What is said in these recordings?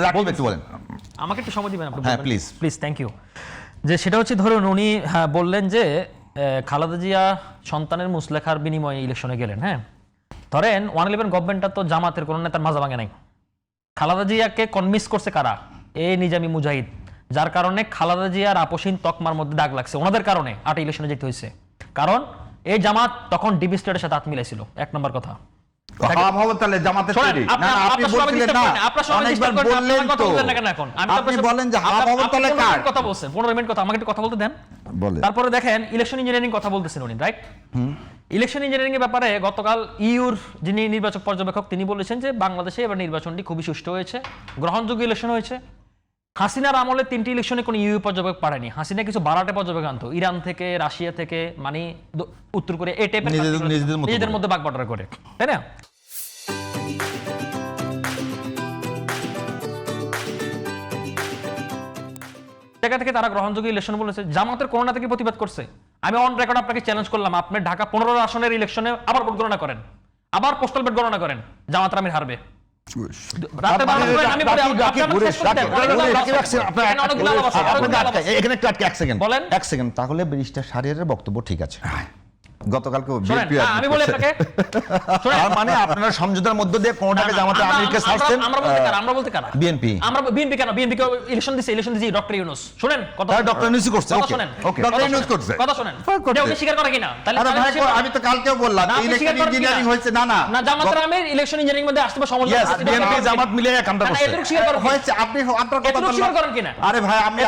রাকিব একটু বলেন। আমাকে একটু সময় দিবেন আপনি? হ্যাঁ প্লিজ প্লিজ, থ্যাংক ইউ। যে সেটা হচ্ছে ধরুন উনি বললেন যে খালেদা জিয়া সন্তানের মুসলেখার বিনিময়ে ইলেকশনে গেলেন। হ্যাঁ, ধরেন 111 গভর্নমেন্টটা তো জামাতের কোনো নেতার মাজা ভাঙে নাই। খালেদা জিয়াকে কনভিন্স করছে কারা? নিজামী মুজাহিদ, যার কারণে খালেদা জিয়ার আপসীন তকমার মধ্যে দাগ লাগছে ওনাদের কারণে 8 ইলেকশনে যেতে হয়েছে। কারণ এই জামাত তখন ডিবি স্টেটের সাথে হাত মিলাইছিল, 1 নম্বর কথা। তাহলে জামাতের তৈরি না, আপনি বলছিলেন না, অনেকবার বললেন তো, আপনি বলেন যে তাহলে কার কথা বলছেন? 15 মিনিট কথা, আমাকে একটু কথা বলতে দেন। তারপরে দেখেন ইলেকশন ইঞ্জিনিয়ারিং কথা বলতেছেন উনি, রাইট? ইলেকশন ইঞ্জিনিয়ারিং এর ব্যাপারে গতকাল ইউর যিনি নির্বাচক পর্যবেক্ষক তিনি বলেছেন যে বাংলাদেশে এবার নির্বাচনটি খুবই সুষ্ঠু হয়েছে, গ্রহণযোগ্য ইলেকশন হয়েছে। হাসিনার আমলে 3টি ইলেকশনে কোনো ইউ পর্যবেক্ষক পারেনি। হাসিনা কিছু বারাটে পর্যবেক্ষক আনতো, ইরান থেকে, রাশিয়া থেকে, মানে উত্তর কোরিয়া, এই টাইপের নিজেদের মধ্যে বাগবাটোয়ারা করে, তাই না? জায়গা থেকে তারা গ্রহণযোগ্য ইলেকশন বলেছে। জামাতের কোন নেতা কি প্রতিবাদ করছে? আমি অন রেকর্ড আপনাকে চ্যালেঞ্জ করলাম, আপনি ঢাকা 15 আসনের ইলেকশনে আবার ভোট গণনা করেন, আবার পোস্টাল ভোট গণনা করেন, জামাত আমির হারবে। তাহলে ব্যারিস্টার শাহরিয়ারের বক্তব্য ঠিক আছে, গতকালকে আমি বলি আপনাকে, তার মানে আপনারা সমঝোতার মধ্য দিয়ে কোনটাকে জামাতে আমিরকে ছাড়ছেন। আমরা বলতে কারা? বিএনপি। আমরা বিএনপি কেন? বিএনপি কে ইলেকশন দিছে ডক্টর ইউনূস। শুনেন কথা, ডক্টর ইউনূস করছে, ওকে ওকে, ডক্টর ইউনূস করছে, কথা শুনেন, উনি স্বীকার করে কিনা? তাহলে আমি তো কালকেও বললাম ইলেকশন ইঞ্জিনিয়ারিং হয়েছে। না না না, জামাতের আমির ইলেকশন ইঞ্জিনিয়ারিং মধ্যে আসতে সমালোচনা করছে, বিএনপি জামাত মিলে কামটা করছে, এটুকু স্বীকার করেন হয়েছে। আপনি আপনার কথা বলেন, স্বীকার করেন কিনা? আরে ভাই আপনি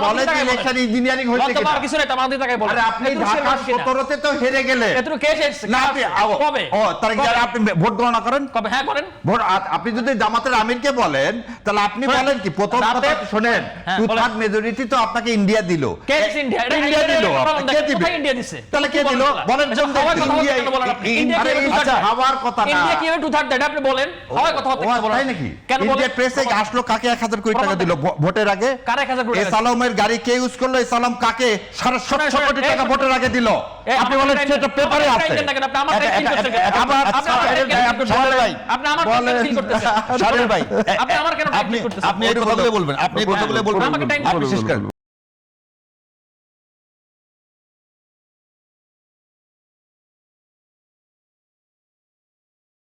বলেন যে ইলেকশন ইঞ্জিনিয়ারিং হয়েছে কিনা? আর কিছু না, এটা আমাদের টাকায় বলেন। আরে আপনি ঢাকা 17 তে তো হেরে গেলে, এটুকু কেস না আপনি কবে? তার আগে আপনি ভোট গণনা করেন কবে? হ্যাঁ করেন। ভোট আপনি যদি জামাতের আমিরকে বলেন তাহলে আপনি বলেন কি? প্রথম কথা শুনেন, 2/3 মেজরিটি তো আপনাকে ইন্ডিয়া দিল। কে দিছে? ইন্ডিয়া দিল। কে দিবে? ইন্ডিয়া দিছে। তাহলে কে দিল বলেন? ইন্ডিয়া হওয়ার কথা না, ইন্ডিয়া কি 2/3 দেয় আপনি বলেন? হয় কথা হচ্ছে বলেন, তাই নাকি? ইন্ডিয়া প্রেসে আসলো কাকে 1000 কোটি টাকা দিল ভোটের আগে? কার 1000 কোটি? সালামের গাড়ি কে ইউজ করলো? সালাম কাকে 750 কোটি টাকা ভোটের আগে দিল? আপনি বলেন সেটা পেপারে আছে। আপনি এই কথাগুলো বলবেন, আপনি এই কথাগুলো বলবেন, আপনি শেষ করেন।